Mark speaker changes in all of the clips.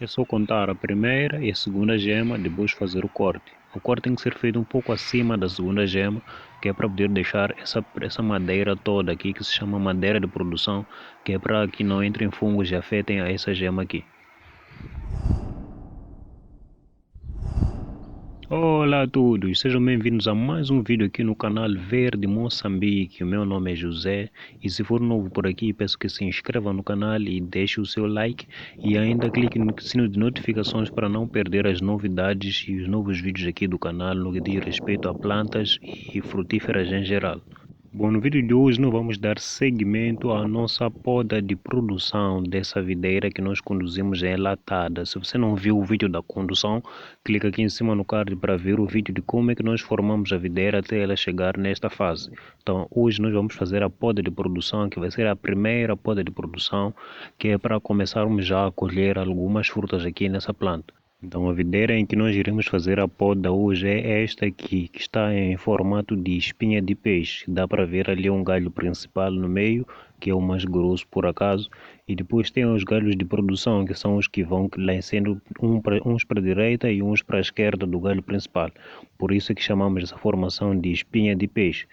Speaker 1: É só contar a primeira e a segunda gema, depois fazer o corte. O corte tem que ser feito um pouco acima da segunda gema, que é para poder deixar essa madeira toda aqui, que se chama madeira de produção, que é para que não entrem fungos e afetem a essa gema aqui. Olá a todos, sejam bem-vindos a mais um vídeo aqui no canal Verde Moçambique. O meu nome é José e se for novo por aqui, peço que se inscreva no canal e deixe o seu like e ainda clique no sino de notificações para não perder as novidades e os novos vídeos aqui do canal no que diz respeito a plantas e frutíferas em geral. Bom, no vídeo de hoje nós vamos dar seguimento à nossa poda de produção dessa videira que nós conduzimos enlatada. Se você não viu o vídeo da condução, clica aqui em cima no card para ver o vídeo de como é que nós formamos a videira até ela chegar nesta fase. Então hoje nós vamos fazer a poda de produção, que vai ser a primeira poda de produção, que é para começarmos já a colher algumas frutas aqui nessa planta. Então a videira em que nós iremos fazer a poda hoje é esta aqui, que está em formato de espinha de peixe. Dá para ver ali um galho principal no meio, que é o mais grosso por acaso, e depois tem os galhos de produção, que são os que vão sendo uns para a direita e uns para a esquerda do galho principal. Por isso é que chamamos essa formação de espinha de peixe.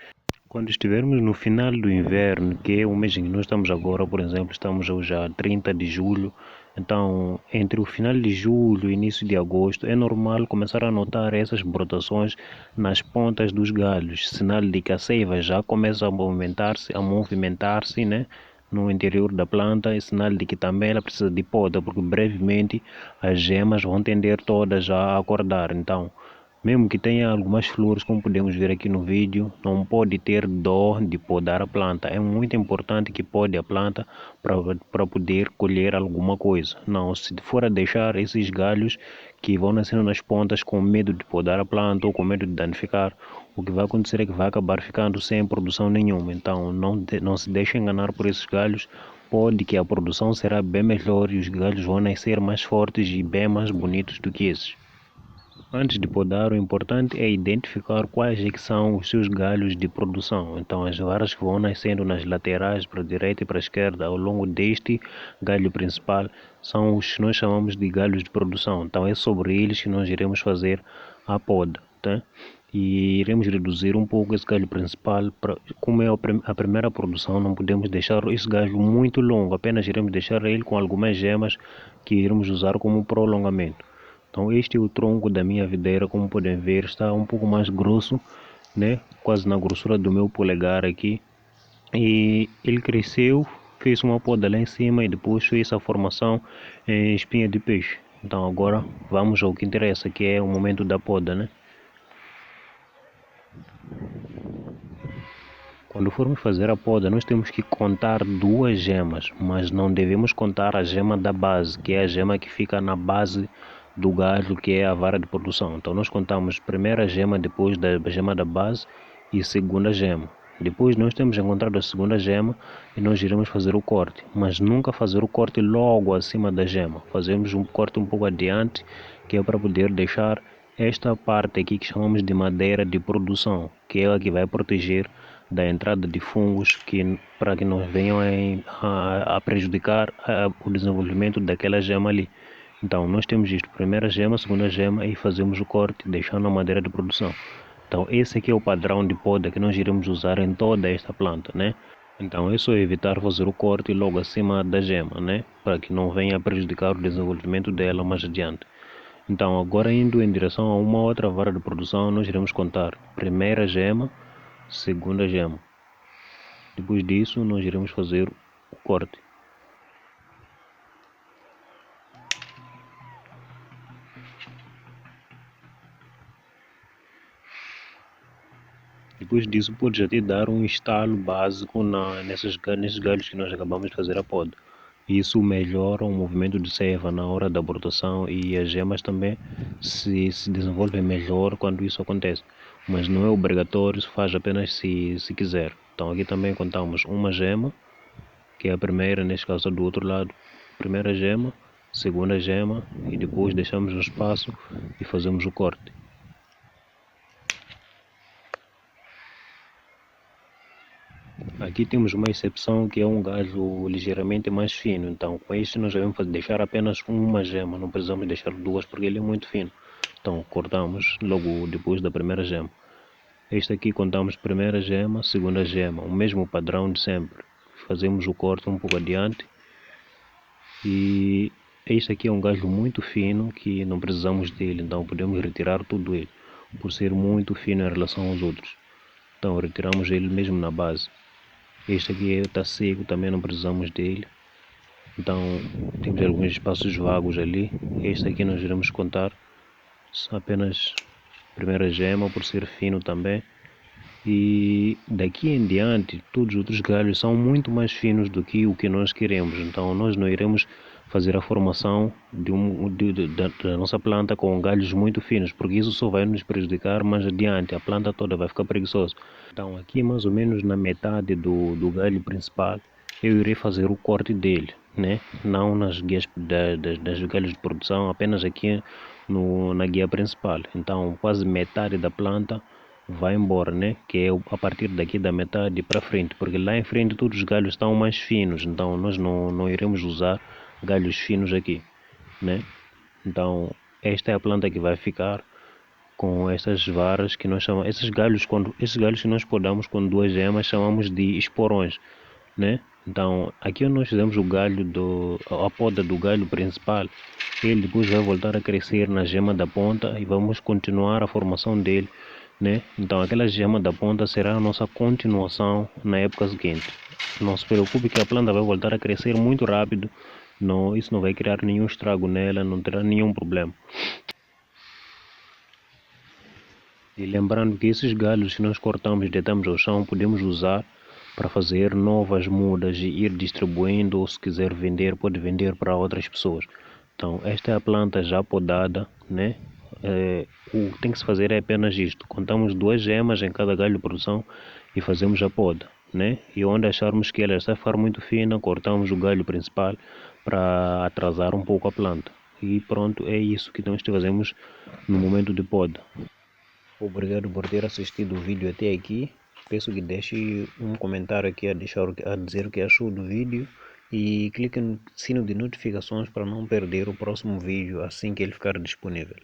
Speaker 1: Quando estivermos no final do inverno, que é o mês em que nós estamos agora, por exemplo, estamos hoje a 30 de julho, então entre o final de julho e início de agosto é normal começar a notar essas brotações nas pontas dos galhos, sinal de que a seiva já começa a movimentar-se, né? No interior da planta, é sinal de que também ela precisa de poda, porque brevemente as gemas vão tender todas já a acordar. Então, mesmo que tenha algumas flores, como podemos ver aqui no vídeo, não pode ter dó de podar a planta. É muito importante que pode a planta para poder colher alguma coisa. Não, se for a deixar esses galhos que vão nascendo nas pontas com medo de podar a planta ou com medo de danificar, o que vai acontecer é que vai acabar ficando sem produção nenhuma. Então não se deixe enganar por esses galhos. Pode que a produção será bem melhor e os galhos vão nascer mais fortes e bem mais bonitos do que esses. Antes de podar, o importante é identificar quais é que são os seus galhos de produção. Então, as varas que vão nascendo nas laterais, para a direita e para a esquerda, ao longo deste galho principal, são os que nós chamamos de galhos de produção. Então, é sobre eles que nós iremos fazer a poda, tá? E iremos reduzir um pouco esse galho principal. Como é a primeira produção, não podemos deixar esse galho muito longo, apenas iremos deixar ele com algumas gemas que iremos usar como prolongamento. Então este é o tronco da minha videira, como podem ver, está um pouco mais grosso, né? Quase na grossura do meu polegar aqui. E ele cresceu, fez uma poda lá em cima e depois fez a formação em espinha de peixe. Então agora vamos ao que interessa, que é o momento da poda, né? Quando formos fazer a poda, nós temos que contar duas gemas, mas não devemos contar a gema da base, que é a gema que fica na base do galho, que é a vara de produção. Então nós contamos primeira gema, depois da gema da base e segunda gema. Depois nós temos encontrado a segunda gema e nós iremos fazer o corte, mas nunca fazer o corte logo acima da gema. Fazemos um corte um pouco adiante, que é para poder deixar esta parte aqui que chamamos de madeira de produção, que é a que vai proteger da entrada de fungos para que não venham a prejudicar o desenvolvimento daquela gema ali. Então nós temos isto, primeira gema, segunda gema e fazemos o corte deixando a madeira de produção. Então esse aqui é o padrão de poda que nós iremos usar em toda esta planta, né? Então é só evitar fazer o corte logo acima da gema, né? Para que não venha a prejudicar o desenvolvimento dela mais adiante. Então agora indo em direção a uma outra vara de produção, nós iremos contar primeira gema, segunda gema. Depois disso nós iremos fazer o corte. Depois disso pode já te dar um estalo básico nesses galhos que nós acabamos de fazer a poda. Isso melhora o movimento de seiva na hora da brotação e as gemas também se desenvolvem melhor quando isso acontece. Mas não é obrigatório, se faz apenas se quiser. Então aqui também contamos uma gema, que é a primeira, neste caso do outro lado. Primeira gema, segunda gema e depois deixamos um espaço e fazemos o corte. Aqui temos uma exceção que é um galho ligeiramente mais fino, então com este nós devemos deixar apenas uma gema, não precisamos deixar duas porque ele é muito fino. Então cortamos logo depois da primeira gema. Este aqui contamos primeira gema, segunda gema, o mesmo padrão de sempre. Fazemos o corte um pouco adiante. E este aqui é um galho muito fino que não precisamos dele, então podemos retirar tudo ele, por ser muito fino em relação aos outros. Então retiramos ele mesmo na base. Este aqui está seco, também não precisamos dele. Então temos alguns espaços vagos ali. Este aqui nós iremos contar apenas primeira gema, por ser fino também. E daqui em diante todos os outros galhos são muito mais finos do que o que nós queremos, então nós não iremos fazer a formação da nossa planta com galhos muito finos, porque isso só vai nos prejudicar mais adiante, a planta toda vai ficar preguiçosa. Então aqui mais ou menos na metade do galho principal eu irei fazer o corte dele, né? Não nas guias das galhos de produção, apenas aqui na guia principal. Então quase metade da planta vai embora, né? Que é a partir daqui da metade para frente, porque lá em frente todos os galhos estão mais finos, então nós não iremos usar galhos finos aqui, né? Então esta é a planta que vai ficar com essas varas que nós chamamos, esses galhos que nós podamos com duas gemas chamamos de esporões, né? Então aqui nós fizemos o galho a poda do galho principal, ele depois vai voltar a crescer na gema da ponta e vamos continuar a formação dele, né? Então aquela gema da ponta será a nossa continuação na época seguinte. Não se preocupe que a planta vai voltar a crescer muito rápido, não, isso não vai criar nenhum estrago nela, não terá nenhum problema. E lembrando que esses galhos que nós cortamos e deitamos ao chão podemos usar para fazer novas mudas e ir distribuindo, ou se quiser vender, pode vender para outras pessoas. Então esta é a planta já podada, né? O que tem que se fazer é apenas isto: contamos duas gemas em cada galho de produção e fazemos a poda, né? E onde acharmos que ela está a ficar muito fina, cortamos o galho principal para atrasar um pouco a planta. E pronto, é isso que nós fazemos no momento de poda. Obrigado por ter assistido o vídeo até aqui. Peço que deixe um comentário aqui a dizer o que achou do vídeo e clique no sino de notificações para não perder o próximo vídeo assim que ele ficar disponível.